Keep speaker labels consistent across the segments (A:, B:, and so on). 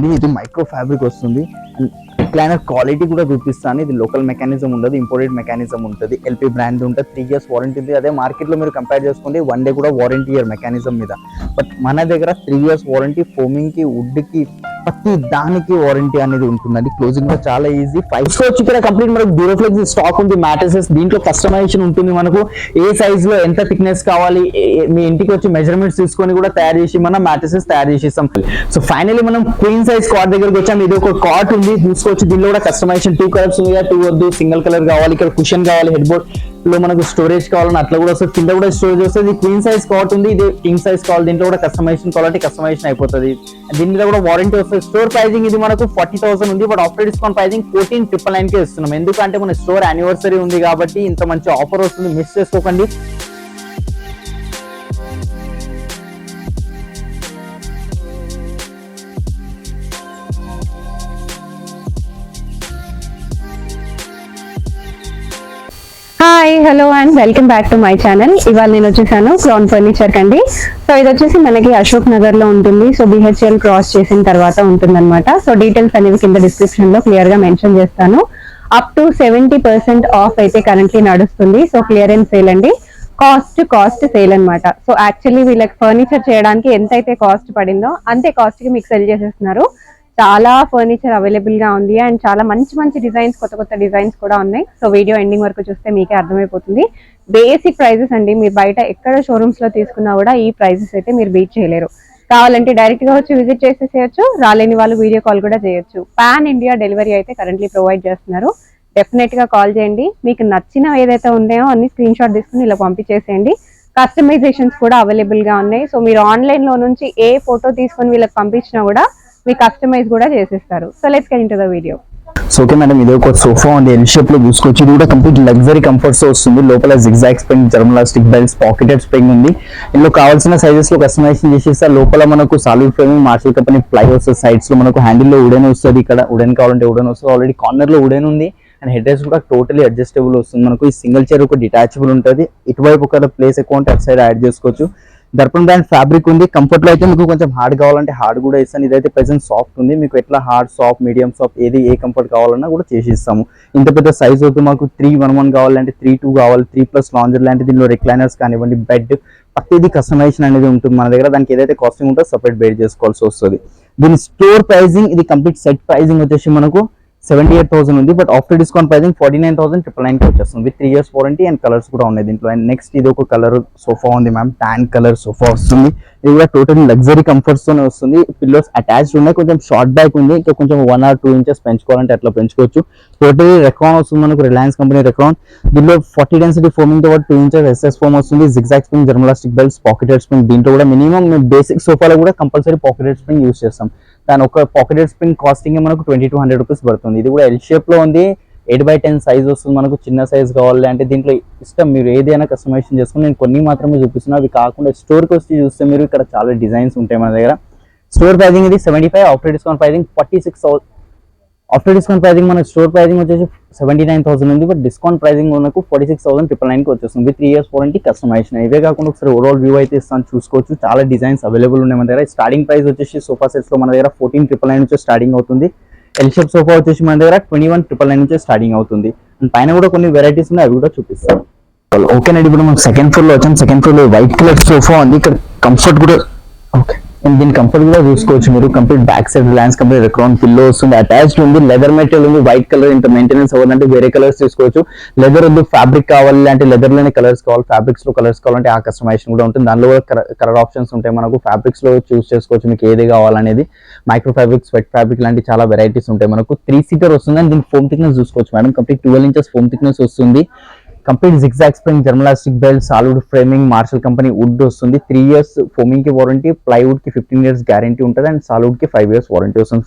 A: వస్తుంది, ఇది micro fabric వస్తుంది. అండ్ రిక్లైనర్ క్వాలిటీ కూడా చూపిస్తాను. ఇది లోకల్ మెకానిజం ఉండదు, ఇంపోర్టెడ్ మెకానిజం ఉంటుంది. ఎల్పి బ్రాండ్ ఉంటుంది, 3 years వారంటీ ఉంది. అదే మార్కెట్లో మీరు కంపేర్ చేసుకుంటే 1 day కూడా వారంటీ ఇయర్ మెకానిజం మీద. బట్ మన దగ్గర 3 years వారంటీ, ఫోమింగ్కి, వుడ్కి, ప్రతి దానికి వారంటీ అనేది ఉంటుందండి. క్లోజింగ్ కూడా చాలా ఈజీ. 5 వచ్చి ఇక్కడ కంప్లీట్ మనకు డ్యూరోఫ్లెక్స్ స్టాక్ ఉంది. మ్యాట్రసెస్ దీంట్లో కస్టమైజేషన్ ఉంటుంది. మనకు ఏ సైజ్ లో ఎంత థిక్నెస్ కావాలి మీ ఇంటికి వచ్చి మెజర్మెంట్స్ తీసుకొని కూడా తయారు చేసి మనం మ్యాట్రసెస్ తయారు చేసేస్తాం. సో ఫైనల్లీ మనం క్వీన్ సైజ్ కాట్ దగ్గరకు వచ్చాం. ఇది ఒక కాట్ ఉంది చూసుకోవచ్చు. దీనిలో కూడా కస్టమైజేషన్ 2 కలర్స్ ఉంది. 2 వద్దు, సింగిల్ కలర్ కావాలి, ఇక్కడ కుషన్ కావాలి, హెడ్ బోర్డ్ లో మనకు స్టోరేజ్ కావాలని అట్లా కూడా వస్తుంది. కింద కూడా స్టోరేజ్ వస్తుంది. క్వీన్ సైజ్ కాట్ ఉంది, ఇది కింగ్ సైజ్ కావాలి. దీంట్లో కూడా కస్టమైజేషన్ కావాలంటే కస్టమైజేషన్ అయిపోతుంది. దీని మీద కూడా వారంటీ వస్తుంది. స్టోర్ ప్రైజింగ్ ఇది మనకు 40,000 ఉంది. బట్ ఆఫ్టర్ డిస్కౌంట్ ప్రైజింగ్ 14,999 కే ఇస్తున్నాం. ఎందుకంటే మన స్టోర్ యానివర్సరీ ఉంది కాబట్టి ఇంత మంచి ఆఫర్ వస్తుంది. మిస్ చేసుకోకండి.
B: Hi hello and welcome back to my channel. ఇవాళ నేను వచ్చేసాను క్రౌన్ ఫర్నిచర్ కండి. సో ఇది వచ్చేసి మనకి అశోక్ నగర్ లో ఉంటుంది. సో బిహెచ్ఎల్ క్రాస్ చేసిన తర్వాత ఉంటుంది అనమాట. సో డీటెయిల్స్ అనేవి కింద డిస్క్రిప్షన్ లో క్లియర్ గా మెన్షన్ చేస్తాను. అప్ టు 70% ఆఫ్ అయితే కరెంట్లీ నడుస్తుంది. సో క్లియరెన్స్ సేల్ అండి, కాస్ట్ సేల్ అనమాట. సో యాక్చువల్లీ వీళ్ళకి ఫర్నిచర్ చేయడానికి ఎంతైతే కాస్ట్ పడిందో అంతే కాస్ట్ కి మీకు సెల్ చేసేస్తున్నారు. చాలా ఫర్నిచర్ అవైలబుల్ గా ఉంది అండ్ చాలా మంచి డిజైన్స్, కొత్త డిజైన్స్ కూడా ఉన్నాయి. సో వీడియో ఎండింగ్ వరకు చూస్తే మీకే అర్థమైపోతుంది. బేసిక్ ప్రైజెస్ అండి, మీరు బయట ఎక్కడ షోరూమ్స్ లో తీసుకున్నా కూడా ఈ ప్రైజెస్ అయితే మీరు బీట్ చేయలేరు. కావాలంటే డైరెక్ట్ గా వచ్చి విజిట్ చేసేసేయచ్చు, రాలేని వాళ్ళు వీడియో కాల్ కూడా చేయొచ్చు. పాన్ ఇండియా డెలివరీ అయితే కరెంట్లీ ప్రొవైడ్ చేస్తున్నారు. డెఫినెట్ గా కాల్ చేయండి. మీకు నచ్చిన ఏదైతే ఉన్నాయో అన్ని స్క్రీన్ షాట్ తీసుకుని ఇలా పంపించేసేయండి. కస్టమైజేషన్స్ కూడా అవైలబుల్ గా ఉన్నాయి. సో మీరు ఆన్లైన్ లో నుంచి ఏ ఫోటో తీసుకొని వీళ్ళకి పంపించినా కూడా మీ కస్టమైజ్ కూడా చేసేస్తారు. So let's get into the video.
A: So okay madam, ఇది ఒక సోఫా ఉంది, ఎల్ షేప్ లో చూసుకోవచ్చు. ఇది కూడా కంప్లీట్ లగ్జరీ కంఫర్ట్స్ వస్తుంది. లోపల జిగ్జాగ్ స్ప్రింగ్, జర్మలాస్టిక్ బెల్ట్స్, పాకెటెడ్ స్ప్రింగ్ ఉంది. ఇందులో కావాల్సిన సైజెస్ లో కస్టమైజేషన్ చేసేస్తారు. లోపల మనకు solid framing, Marshall company ply వస్తుంది. సైడ్స్ లో మనకు హ్యాండిల్ లో వుడెన్ వస్తుంది. ఇక్కడ వుడెన్ కావాలంటే వుడెన్ వస్తుంది. ఆల్రెడీ కార్నర్ లో వుడెన్ ఉంది. అండ్ హెడ్ రెస్ట్ కూడా టోటలీ అడ్జస్టబుల్ వస్తుంది. మనకు ఈ సింగిల్ చైర్ ఒక డిటాచబుల్ ఉంటుంది. ఇటువైపు ఒక ప్లేస్ ఎక్కువ ఉంటే అటు సైడ్ యాడ్ చేసుకోవచ్చు. దర్పణ్ బ్రాండ్ ఫ్యాబ్రిక్ ఉంది. కంఫర్ట్ లో అయితే మీకు కొంచెం హార్డ్ కావాలంటే హార్డ్ కూడా ఇస్తాను. ఇదైతే ప్రెసెంట్ సాఫ్ట్ ఉంది. మీకు ఎట్లా హార్డ్, సాఫ్ట్, మీడియం సాఫ్ట్ ఏది ఏ కంఫర్ట్ కావాలన్నా కూడా చేసి ఇస్తాము. ఇంత పెద్ద సైజ్ అవుతుంది. మాకు 311 కావాలంటే 32 కావాలి, 3+ లాంజర్ లాంటి దీనిలో రిక్లైనర్స్ కానివ్వండి, బెడ్ ప్రతిదీ కస్టమైజేషన్ అనేది ఉంటుంది మన దగ్గర. దానికి ఏదైతే కాస్టింగ్ ఉంటుందో సపరేట్ బేర్ చేసుకోవాల్సి వస్తుంది. దీని స్టోర్ ప్రైజింగ్ ఇది కంప్లీట్ సెట్ ప్రైజింగ్ వచ్చేసి మనకు 78,000 ఉంది. బట్ ఆఫ్టర్ డిస్కౌంట్ ప్రైజింగ్ 49,999 కి వచ్చేస్తుంది. With 3 years warranty and colours కూడా ఉన్నాయి దీంట్లో. అండ్ నెక్స్ట్ ఇది ఒక కలర్ సోఫా ఉంది మ్యామ్, టాన్ కలర్ సోఫా వస్తుంది. ఇది కూడా టోటల్ లగ్జరీ కంఫర్ట్స్ తోనే వస్తుంది. పిల్లోస్ అటాచ్డ్ ఉన్నాయి. కొంచెం షార్ట్ బ్యాక్ ఉంది. ఇంకా కొంచెం 1 or 2 inches పెంచుకోవాలంటే అట్లా పెంచుకోవచ్చు. టోటలీ రెక్రాన్ వస్తుంది మనకు, రిలయన్స్ కంపెనీ రెక్రాన్. దీనిలో 40 density ఫోమింగ్ తో పాటు 2 inches SS ఫోమ్ వస్తుంది. జిగ్జాగ్ స్ప్రింగ్, జర్మలాస్టిక్ బెల్ట్స్, పాకెటెడ్ స్ప్రింగ్. దీంట్లో కూడా మినిమం బేసిక్ సోఫాలో కూడా కంపల్సరీ పాకెటెడ్ స్ప్రింగ్ యూస్ చేస్తాం. దాని ఒక పాకెటెడ్ స్ప్రింగ్ కాస్టింగ్ మనకు 2200 రూపీస్ పడుతుంది. ఇది కూడా ఎల్ షేప్ లో ఉంది. 8x10 సైజ్ వస్తుంది మనకు. చిన్న సైజ్ కావాలి అంటే దీంట్లో ఇష్టం, మీరు ఏదైనా కస్టమైజేషన్ చేసుకుని. నేను కొన్ని మాత్రమే చూపిస్తున్నా, అవి కాకుండా స్టోర్కి వచ్చి చూస్తే మీరు ఇక్కడ చాలా డిజైన్స్ ఉంటాయి మన దగ్గర. స్టోర్ ప్రైజింగ్ ఇది 75, after discount pricing 46,000. After discount pricing మనకు స్టోర్ ప్రైజింగ్ వచ్చేసి 79,000 ఉంది. బట్ డిస్కౌంట్ ప్రైజింగ్ మనకు 46,999 కి వచ్చేస్తుంది. With 3 years warranty, customization. ఇవే కాకుండా ఒకసారి ఓవరాల్ వ్యూ అయితే ఇస్తాను, చూసుకోవచ్చు. చాలా డిజైన్స్ అవైలబుల్ ఉన్నాయి మన దగ్గర. స్టార్టింగ్ ప్రైస్ వచ్చేసి సోఫా సెట్స్ లో మన దగ్గర 14,999 నుంచి స్టార్టింగ్ అవుతుంది. ఎల్ షేప్ సోఫా వచ్చేసి మన దగ్గర 21,999 నుంచి స్టార్టింగ్ అవుతుంది. అండ్ పైన కూడా కొన్ని వెరైటీస్ ఉన్నాయి, అవి కూడా చూపిస్తాను. ఓకేనండి, ఇప్పుడు మనం సెకండ్ ఫ్లోర్ లో వచ్చాం. సెకండ్ ఫ్లోర్ లో వైట్ కలర్ సోఫా ఉంది. ఇక్కడ కంఫర్ట్ కూడా ఓకే, దీని కంఫర్ట్ కూడా చూసుకోవచ్చు మీరు. Complete back side Reliance company Recron pillow వస్తుంది. అటాచ్డ్ ఉంది. లెదర్ మెటీరియల్ ఉంది. White colour. ఇంత మెయింటెనెన్స్ అవ్వాలంటే వేరే కలర్స్ తీసుకోవచ్చు. లెదర్ వద్దు, ఫ్యాబ్రిక్ కావాలి అంటే లెదర్ లోనే కలర్స్ కావాలి, ఫ్యాబ్రిక్స్ లో కలర్స్ కావాలంటే ఆ కస్టమైజేషన్ కూడా ఉంటుంది. దానిలో కూడా కలర్ ఆప్షన్స్ ఉంటాయి మనకు. ఫ్యాబ్రిక్స్ లో చూస్ చేసుకోవచ్చు మీకు ఏది కావాలనేది. మైక్రో ఫ్యాబ్రిక్, స్వెట్ ఫ్యాబ్రిక్ లాంటి చాలా వెరైటీస్ ఉంటాయి మనకు. 3-seater వస్తుంది. అండ్ దీని ఫోమ్ థిక్నెస్ చూసుకోవచ్చు madam. Complete 12 inches foam thickness వస్తుంది. కంప్లీట్ జిగ్జాగ్ స్ప్రింగ్, జర్మలాస్టిక్ belt, solid framing, Marshall company wood వస్తుంది. 3 years ఫోమింగ్ కి వారంటీ, ప్లైవుడ్ కి 15 years గ్యారంటీ ఉంటుంది. అండ్ సాలిడ్ కి 5 years వారంటీ వస్తుంది.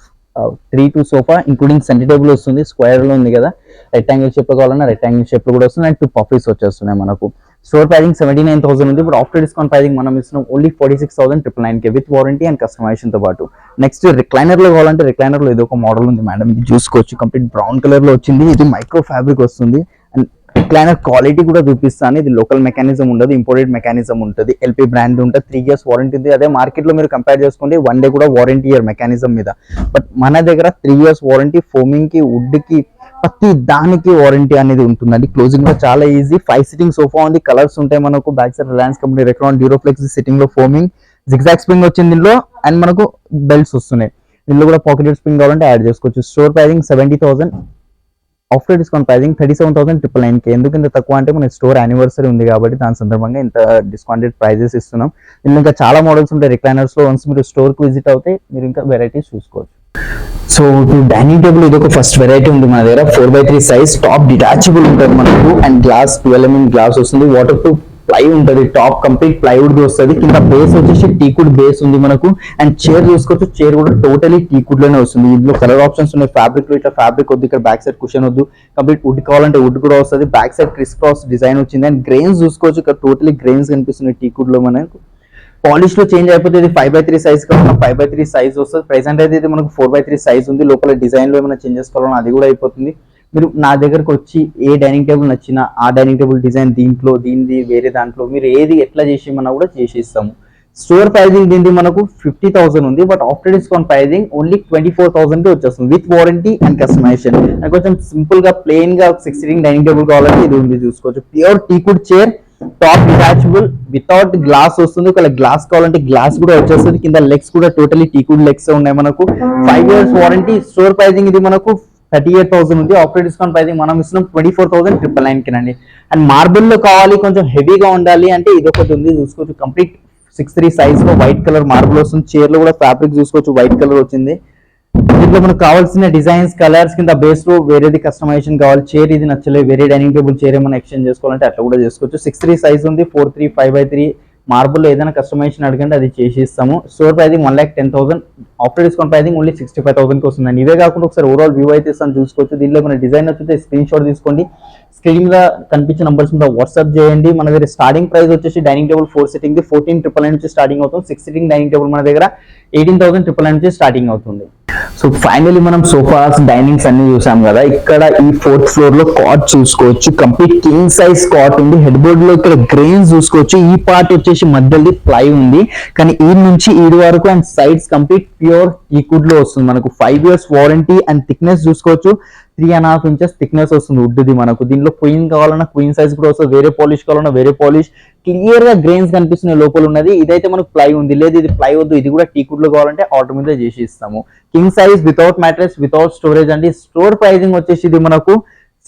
A: 3-2 సోఫా ఇంక్లూడింగ్ సెంటర్ టేబుల్ వస్తుంది. స్క్వేర్ లో ఉంది కదా, రెక్టాంగిల్ షేప్ లో కావాలన్నా రెక్టాంగిల్ షేప్ లో కూడా వస్తుంది. అండ్ 2 పఫీస్ వచ్చేస్తున్నాయి మనకు. స్టోర్ ప్రైజింగ్ 79,000 ఉంది. ఇప్పుడు ఆఫ్టర్ డిస్కౌంట్ ప్రైజింగ్ మనం ఇస్తున్నాం ఓన్లీ 46,999 కి విత్ వారంటీ అండ్ కస్టమైజేషన్ తో పాటు. నెక్స్ట్ రిక్లైనర్ లో కావాలంటే రిక్లైనర్ లో ఇది ఒక మోడల్ ఉంది మేడం. ఇది చూసుకోవచ్చు. కంప్లీట్ బ్రౌన్ కలర్ లో వచ్చింది. ఇది మైక్రో ఫ్యాబ్రిక్ వస్తుంది. అండ్ రిక్లైనర్ క్వాలిటీ కూడా చూపిస్తాను. ఇది లోకల్ మెకానిజం ఉండదు, ఇంపోర్టెడ్ మెకానిజం ఉంటుంది. ఎల్పి బ్రాండ్ ఉంటుంది, 3 years వారంటీ ఉంది. అదే మార్కెట్ లో మీరు కంపేర్ చేసుకుంటే 1 day కూడా వారంటీ ఇయర్ మెకానిజం మీద. బట్ మన దగ్గర 3 years వారంటీ, ఫోమింగ్ కి, వుడ్ కి, ప్రతి దానికి వారంటీ అనేది ఉంటుందండి. క్లోజింగ్ లో చాలా ఈజీ. 5 sitting సోఫా ఉంది, కలర్స్ ఉంటాయి మనకు. Back side Reliance company Recron Duroflex sitting లో ఫోమింగ్, జిగ్జాగ్ స్ప్రింగ్ వచ్చింది దీనిలో. అండ్ మనకు బెల్ట్స్ వస్తున్నాయి. దీనిలో కూడా పాకెట్ స్ప్రింగ్ కావాలంటే యాడ్ చేసుకోవచ్చు. Store pricing 70,000, after discount pricing 37,999. ఎందుకు ఇంత తక్కువ అంటే మన స్టోర్ యానివర్సరీ ఉంది కాబట్టి దాని సందర్భంగా ఇంత డిస్కౌంటెడ్ ప్రైజెస్ ఇస్తున్నాం. ఇందులో ఇంకా చాలా మోడల్స్ ఉంటాయి రిక్లైనర్స్ లో. వన్స్ మీరు స్టోర్ కి విజిట్ అవుతే మీరు ఇంకా వెరైటీస్ చూసుకోవచ్చు. సో ఇప్పుడు డైనింగ్ టేబుల్ ఇది ఒక ఫస్ట్ వెరైటీ ఉంది మన దగ్గర. 4x3 సైజ్, టాప్ డిటాచబుల్ ఉంటుంది మనకు. అండ్ గ్లాస్ 12 mm గ్లాస్ వస్తుంది. వాటర్ ప్రూఫ్ ప్లై ఉంటుంది, టాప్ కంప్లీట్ ప్లైవుడ్ వస్తుంది. కింద బేస్ వచ్చేసి టీకుడ్ బేస్ ఉంది మనకు. అండ్ చైర్ చూసుకోవచ్చు, చైర్ కూడా టోటలీ టీకుడ్ లోనే వస్తుంది. ఇందులో కలర్ ఆప్షన్స్ ఉన్నాయి. ఫ్యాబ్రిక్ లో ఇట్లా ఫ్యాబ్రిక్ వద్దు, ఇక్కడ బ్యాక్ సైడ్ కుషన్ వద్దు, కంప్లీట్ వుడ్ కావాలంటే వుడ్ కూడా వస్తుంది. Back side criss cross design వచ్చింది. అండ్ గ్రెయిన్స్ చూసుకోవచ్చు, ఇక్కడ టోటలీ గ్రెయిన్స్ కనిపిస్తున్నాయి టీకుడ్ లో మనకు. పాలిష్ లో చేంజ్ అయిపోతే ఇది 5x3 సైజ్ కావాలన్నా 5x3 సైజ్ వస్తుంది. ప్రెసెంట్ అయితే ఇది మనకు 4x3 సైజ్ ఉంది. లోపల డిజైన్ లో ఏమైనా చేంజెస్ కావాలన్నా అది కూడా అయిపోతుంది. మీరు నా దగ్గరకు వచ్చి ఏ డైనింగ్ టేబుల్ నచ్చినా ఆ డైనింగ్ టేబుల్ డిజైన్ దీంట్లో, దీనిది వేరే దాంట్లో, మీరు ఏది ఎట్లా చేసేమన్నా కూడా చేసి ఇస్తాము. స్టోర్ ప్రైజింగ్ దీనిది మనకు 50,000 ఉంది. But after discount pricing only 24,000 కి వచ్చేస్తుంది విత్ వారంటీ అండ్ కస్టమైజేషన్. కొంచెం సింపుల్ గా ప్లెయిన్ గా 6 sitting డైనింగ్ టేబుల్ కావాలంటే ఇది ఉంది చూసుకోవచ్చు. Pure teakwood chair, top detachable, without glass వస్తుంది. ఒకవేళ గ్లాస్ కావాలంటే గ్లాస్ కూడా వచ్చేస్తుంది. కింద లెగ్స్ కూడా టోటలీ టీకుడ్ లెగ్స్ ఉన్నాయి మనకు. 5 years వారంటీ. స్టోర్ ప్రైజింగ్ ఇది మనకు 38,000 ఉంది. ఆఫ్టర్ డిస్కౌంట్ ప్రైజింగ్ మనం ఇస్తున్నాం 24,999 కినండి. అండ్ మార్బుల్ లో కావాలి, కొంచెం హెవీగా ఉండాలి అంటే ఇది ఒకటి ఉంది చూసుకోవచ్చు. కంప్లీట్ 6'3" సైజ్ లో వైట్ కలర్ మార్బుల్ వస్తుంది. చైర్ లో కూడా ఫ్యాబ్రిక్ చూసుకోవచ్చు, వైట్ కలర్ వచ్చింది. దీంట్లో మనకు కావాల్సిన డిజైన్స్, కలర్స్, కింద బేస్ లో వేరేది కస్టమైజేషన్ కావాలి, చైర్ ఇది నచ్చలేదు, వేరే డైనింగ్ టేబుల్ చైర్ ఏమైనా ఎక్స్చేంజ్ చేసుకోవాలంటే అట్లా కూడా చేసుకోవచ్చు. 6'3" సైజ్ ఉంది. 4'3", 5x3 మార్బుల్ లో ఏదైనా కస్టమైజేషన్ అడగండి అది చేసి ఇస్తాము. Store pricing 1,10,000, after discount pricing only 65,000 కి వస్తుందండి. ఇవే కాకుండా ఒకసారి ఓవరాల్ వ్యూ అయితే ఇస్తాను చూసుకోవచ్చు. దీనిలో మన డిజైన్ వచ్చితే స్క్రీన్ షాట్ తీసుకోండి. స్క్రీన్ మీద కనిపించే నంబర్స్ మీద వాట్సాప్ చేయండి. మన దగ్గర స్టార్టింగ్ ప్రైస్ వచ్చేసి డైనింగ్ టేబుల్ 4 sitting 14,999 నుంచి స్టార్టింగ్ అవుతుంది. 6 sitting డైనింగ్ టేబుల్ మన దగ్గర 18,999 నుంచి స్టార్టింగ్ అవుతుంది. సో ఫైనలీ మనం సోఫాస్, డైనింగ్స్ అన్ని చూసాం కదా. ఇక్కడ ఈ 4th floor లో కాట్ చూసుకోవచ్చు. కంప్లీట్ కింగ్ సైజ్ కాట్ ఉంది. హెడ్ బోర్డ్ లో ఇక్కడ గ్రెయిన్స్ చూసుకోవచ్చు. ఈ పార్ట్ వచ్చేసి మధ్యలో ప్లై ఉంది, కానీ ఈ నుంచి ఈడు వరకు అండ్ సైడ్స్ కంప్లీట్ ప్యూర్ టీకుడ్ లో వస్తుంది మనకు. 5 years వారంటీ. అండ్ థిక్నెస్ చూసుకోవచ్చు, 3.5 inches థిక్నెస్ వస్తుంది వుడ్ది మనకు. దీనిలో క్వీన్ కావాలన్నా క్వీన్ సైజ్ కూడా వస్తుంది, వేరే పాలిష్ కావాలన్నా వేరే పాలిష్. క్లియర్ గా గ్రెయిన్స్ కనిపిస్తున్నాయి లోపల ఉన్నది. ఇదైతే మనకు ప్లై ఉంది, లేదు ఇది ప్లై వద్దు, ఇది కూడా టీకుడ్ లో కావాలంటే ఆర్డర్ మీద చేసి ఇస్తాము. King size, without mattress, without storage అండి. స్టోర్ ప్రైజింగ్ వచ్చేసి ఇది మనకు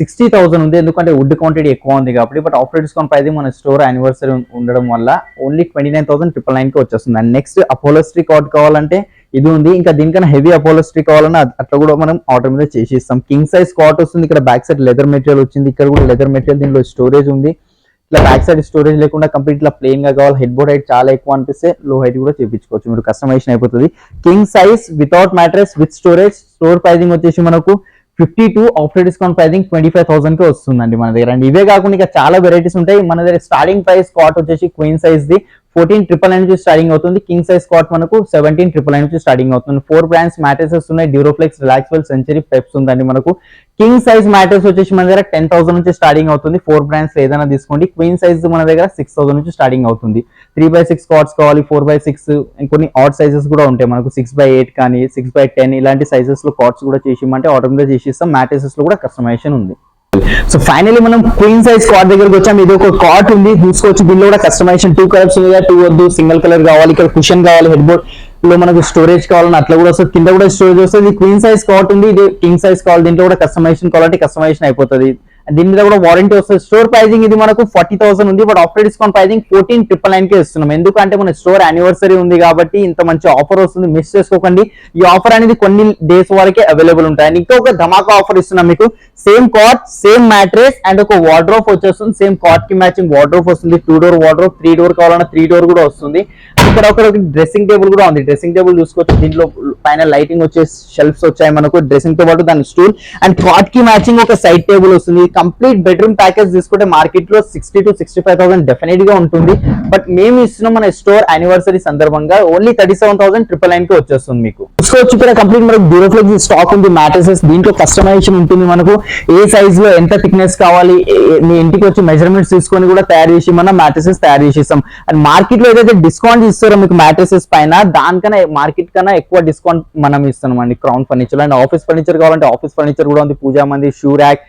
A: 60,000 ఉంది, ఎందుకంటే వుడ్ క్వాంటిటీ ఎక్కువ ఉంది కాబట్టి. బట్ ఆఫ్టర్ డిస్కౌంట్ ప్రైజింగ్ మన స్టోర్ యానివర్సరీ ఉండడం వల్ల ఓన్లీ 29,999 కి వచ్చేస్తుంది. అండ్ నెక్స్ట్ అపోలోస్ట్రీ కాట్ కావాలంటే ఇది ఉంది. ఇంకా దీనికన్నా హెవీ అపోలోస్ట్రీ కావాలన్నా అట్లా కూడా మనం ఆర్డర్ మీద చేసి ఇస్తాం. కింగ్ సైజ్ కాట్ వస్తుంది. ఇక్కడ బ్యాక్ సైడ్ లెదర్ మెటీరియల్ వచ్చింది, ఇక్కడ కూడా లెదర్ మెటీరియల్. దీనిలో స్టోరేజ్ ఉంది. ఇట్లా బ్యాక్ సైడ్ స్టోరేజ్ లేకుండా కంప్లీట్ ఇట్లా ప్లెయిన్ గా కావాలి, హెడ్ బోర్డ్ హైట్ చాలా ఎక్కువ అనిపిస్తే లో హైట్ కూడా చేయించుకోవచ్చు, మీరు కస్టమైజేషన్ అయిపోతుంది. King size, without mattress, with storage. Store pricing వచ్చేసి మనకు 52, ఆఫ్టర్ డిస్కౌంట్ ప్రైజింగ్ 25,000 కి వస్తుందండి మన దగ్గర. అండ్ ఇవే కాకుండా ఇంకా చాలా వెరైటీస్ ఉంటాయి మన దగ్గర. స్టార్టింగ్ ప్రైస్ కాట్ వచ్చేసి క్వీన్ సైజ్ ది 14,999 నుంచి స్టార్టింగ్ అవుతుంది. కింగ్ సైజ్ కాట్ మనకు 17,999 నుంచి స్టార్టింగ్ అవుతుంది. 4 బ్రాండ్స్ మ్యాట్రెసెస్ ఉన్నాయి, డ్యూరోఫ్లెక్స్, రిలాక్స్వెల్, సెంచరీ, పెప్స్ ఉందండి మనకు. కింగ్ సైజ్ మ్యాట్రెస్ వచ్చేసి మన దగ్గర 10,000 నుంచి స్టార్టింగ్ అవుతుంది. 4 బ్రాండ్స్ ఏదైనా తీసుకోండి. క్వీన్ సైజ్ మన దగ్గర 6,000 నుంచి స్టార్టింగ్ అవుతుంది. 3x6 కాట్స్ కావాలి, 4x6, ఇంకొన్ని ఆడ్ సైజెస్ కూడా ఉంటాయి మనకు. 6x8 కానీ 6x10 ఇలాంటి సైజెస్ లో కాట్స్ కూడా చేసి ఇమ్మంటే ఆర్డర్ మీద చేసి ఇస్తాం. మ్యాట్రెసెస్ లో కూడా కస్టమైజేషన్ ఉంది. సో ఫైనలీ మనం క్వీన్ సైజ్ కాట్ దగ్గరకు వచ్చాం. ఇది ఒక కాట్ ఉంది చూసుకోవచ్చు. దీనిలో కూడా కస్టమైజేషన్ 2 కలర్స్ ఉంది, 2 వద్దు, సింగిల్ కలర్ కావాలి, ఇక్కడ కుషన్ కావాలి, హెడ్ బోర్డ్ లో మనకు స్టోరేజ్ కావాలని అట్లా కూడా వస్తుంది, కింద కూడా స్టోరేజ్ వస్తుంది. క్వీన్ సైజ్ కాట్ ఉంది, ఇది కింగ్ సైజ్ కావాలి. దీంట్లో కూడా కస్టమైజేషన్ కావాలంటే కస్టమైజేషన్ అయిపోతుంది. దీని మీద కూడా వారంటీ వస్తుంది. స్టోర్ ప్రైజింగ్ ఇది మనకు 40,000 ఉంది, బట్ ఆఫ్టర్ డిస్కౌంట్ ప్రైజింగ్ 14,999 కి ఇస్తున్నాం. ఎందుకంటే మన స్టోర్ యానివర్సరీ ఉంది కాబట్టి ఇంత మంచి ఆఫర్ వస్తుంది, మిస్ చేసుకోకండి. ఈ ఆఫర్ అనేది కొన్ని డేస్ వరకే అవైలబుల్ ఉంటాయి. ఇంకా ఒక ధమాకా ఆఫర్ ఇస్తున్నాం మీకు. Same cot, same mattress and ఒక వార్డ్రోబ్ వచ్చేస్తుంది. సేమ్ కాట్ కి మ్యాచింగ్ వార్డ్రోబ్ వస్తుంది. 2 door వార్డ్రోబ్, 3 door కావాలన్నా 3 door కూడా వస్తుంది. ఇక్కడ ఒక డ్రెస్సింగ్ టేబుల్ కూడా ఉంది. డ్రెస్సింగ్ టేబుల్ చూసుకోవచ్చు. దీంట్లో పైన లైటింగ్ వచ్చే షెల్ఫ్స్ వచ్చాయి మనకు. డ్రెస్సింగ్ తో పాటు దాని స్టూల్ అండ్ కాట్ కి మ్యాచింగ్ ఒక సైడ్ టేబుల్ వస్తుంది. కంప్లీట్ బెడ్రూమ్ ప్యాకేజ్ తీసుకుంటే మార్కెట్ లో 60 to 65,000 డెఫినెట్ గా ఉంటుంది. బట్ మేము ఇస్తున్నాం మన స్టోర్ యానివర్సరీ సందర్భంగా ఓన్లీ 37,999 కి వచ్చేస్తుంది మీకు. చూసుకోవచ్చు ఇక్కడ కంప్లీట్ మనకు డ్యూరోఫ్లెక్స్ స్టాక్ ఉంది, మ్యాట్రసెస్ దీంట్లో కస్టమైజేషన్ ఉంటుంది. మనకు ఏ సైజ్ లో ఎంత థిక్నెస్ కావాలి మీ ఇంటికి వచ్చి మెజర్మెంట్స్ తీసుకొని కూడా తయారు చేసి మనం మ్యాట్రసెస్ తయారు చేసేస్తాం. అండ్ మార్కెట్ లో ఏదైతే డిస్కౌంట్ ఇస్తారో మీకు మ్యాట్రసెస్ పైన దానికన్నా మార్కెట్ కన్నా ఎక్కువ డిస్కౌంట్ మనం ఇస్తున్నాం అండి crown furniture. And office furniture కావాలంటే ఆఫీస్ ఫర్నిచర్ కూడా ఉంది, పూజా మంది, shoe rack,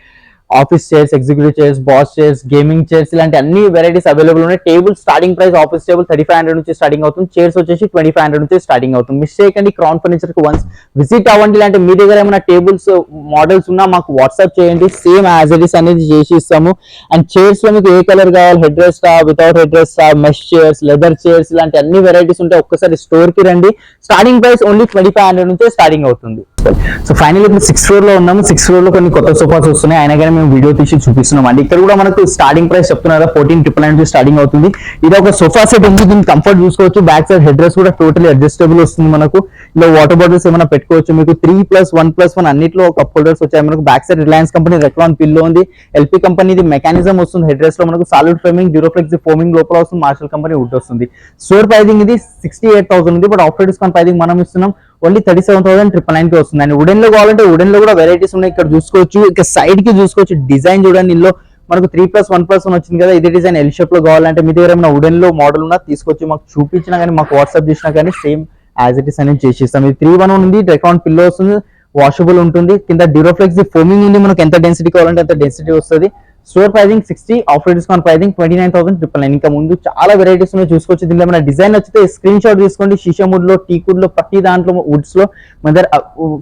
A: office chairs, executive chairs, boss chairs, gaming chairs ఇలాంటి అన్ని వెరైటీస్ అవైలబుల్ ఉన్నాయి. Table starting price office table 3500 నుంచి స్టార్టింగ్ అవుతుంది, చైర్స్ వచ్చేసి 2500 నుంచి స్టార్టింగ్ అవుతుంది. మిస్ చేయకండి, క్రౌన్ ఫర్నిచర్ కి వన్స్ విజిట్ అవ్వండి. ఇలాంటి మీ దగ్గర ఏమైనా టేబుల్స్ మోడల్స్ ఉన్నా మాకు వాట్సాప్ చేయండి, సేమ్ యాజ్ ఇట్ ఇస్ అనేది చేసి ఇస్తాము. అండ్ చైర్స్ లో మీకు ఏ కలర్ కావాలి, head rest without head rest, mesh chairs, leather chairs ఇలాంటి అన్ని వెరైటీస్ ఉంటాయి. ఒక్కసారి స్టోర్ కి రండి, స్టార్టింగ్ ప్రైస్ ఓన్లీ 2500 నుంచే స్టార్టింగ్ అవుతుంది. సో ఫైనల్ ఇప్పుడు 6th floor లో ఉన్నాము. 6th floor లో కొన్ని కొత్త సోఫాస్ వస్తున్నాయి, అయినా కానీ మేము వీడియో తీసి చూపిస్తున్నాం అండి. ఇక్కడ కూడా మనకు స్టార్టింగ్ ప్రైస్ చెప్తున్నారు 14,999 నుంచి స్టార్టింగ్ అవుతుంది. ఇది ఒక సోఫా సెట్ ఉంది, దీన్ని కంఫర్ట్ చూసుకోవచ్చు. బ్యాక్ సైడ్ హెడ్ రెస్ట్ కూడా టోటలీ అడ్జస్టబుల్ వస్తుంది. మనకు ఇలా వాటర్ బాటిల్స్ ఏమైనా పెట్టుకోవచ్చు. మీకు 3+1+1 అన్నిట్లో కప్ హోల్డర్స్ వచ్చాయి. మనకు బ్యాక్ సైడ్ రిలయన్స్ కంపెనీ రెక్లాన్ పిల్లో ఉంది, ఎల్పీ కంపెనీది మెకానిజం వస్తుంది. హెడ్ రెస్ట్ లో మనకు సాలిడ్ ఫ్రేమింగ్, డ్యూరోఫ్లెక్స్ ఫోమింగ్ లోపల వస్తుంది, మార్షల్ కంపెనీ వుడ్ వస్తుంది. స్టోర్ ప్రైజింగ్ ఇది 68,000 ఉంది, బట్ ఆఫ్టర్ డిస్కౌంట్ ప్రైజింగ్ మనం ఇస్తున్నాం ఓన్లీ 37,999 కి వస్తుంది. అండ్ వుడెన్ లో కావాలంటే వుడెన్ లో కూడా వెరైటీస్ ఉన్నాయి, ఇక్కడ చూసుకోవచ్చు. ఇక సైడ్ కి చూసుకోవచ్చు, డిజైన్ చూడండి. ఇందులో మనకు 3+1+1 వచ్చింది కదా, ఇదే డిజైన్ ఎల్ షేప్ లో కావాలంటే మీ దగ్గర ఏమైనా వుడెన్ లో మోడల్ ఉన్నా తీసుకొచ్చి మాకు చూపించినా కానీ మాకు వాట్సాప్ చేసినా కానీ సేమ్ యాజ్ ఇట్ ఇస్ అనేది చేసిస్తాం. ఇది 3-1 ఉంది, అకౌంట్ పిల్లో వస్తుంది, వాషబుల్ ఉంటుంది. కింద డ్యూరోఫ్లెక్స్ ఫోమింగ్ ఉంది, మనకు ఎంత డెన్సిటీ కావాలంటే అంత డెన్సిటీ వస్తుంది. Store pricing 60, offer discount pricing 29,999. ఇంకా ముందు చాలా వెరైటీస్ ఉన్నాయి చూసుకోవచ్చు. దీనిలో ఏమైనా డిజైన్ వచ్చితే స్క్రీన్ షాట్ తీసుకోండి. షీషా వుడ్ లో, టీ వుడ్ లో, ప్రతి దాంట్లో వుడ్స్ లో మన దగ్గర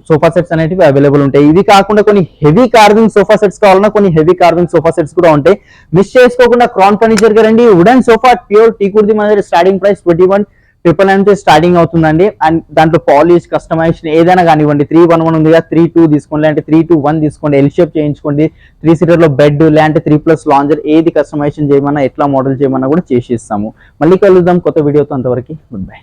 A: సోఫా సెట్స్ అనేవి అవైలబుల్ ఉంటాయి. ఇవి కాకుండా కొన్ని హెవీ కార్వింగ్ సోఫా సెట్స్ కావాలన్నా కొన్ని హెవీ కార్వింగ్ సోఫా సెట్స్ కూడా ఉంటాయి. మిస్ చేసుకోకుండా క్రౌన్ ఫర్నిచర్ కి రండి. Wooden sofa pure teak wood ది మన దగ్గర స్టార్టింగ్ ప్రైస్ 21,999 నుంచి స్టార్టింగ్ అవుతుందండి. అండ్ దాంట్లో పాలిష్, కస్టమైజేషన్ ఏదైనా కానివ్వండి. 3-1-1 ఉంది కదా, 3-2 తీసుకోండి, లేదంటే 3-2-1 తీసుకోండి. ఎల్ షేప్ చేయించుకోండి, 3 సీటర్ లో బెడ్ లేదంటే 3+ లాంజర్ ఏది కస్టమైజేషన్ చేయమన్నా, ఎట్లా మోడల్ చేయమన్నా కూడా చేసి ఇస్తాము. మళ్ళీ కలుద్దాం కొత్త వీడియోతో, అంతవరకు గుడ్ బై.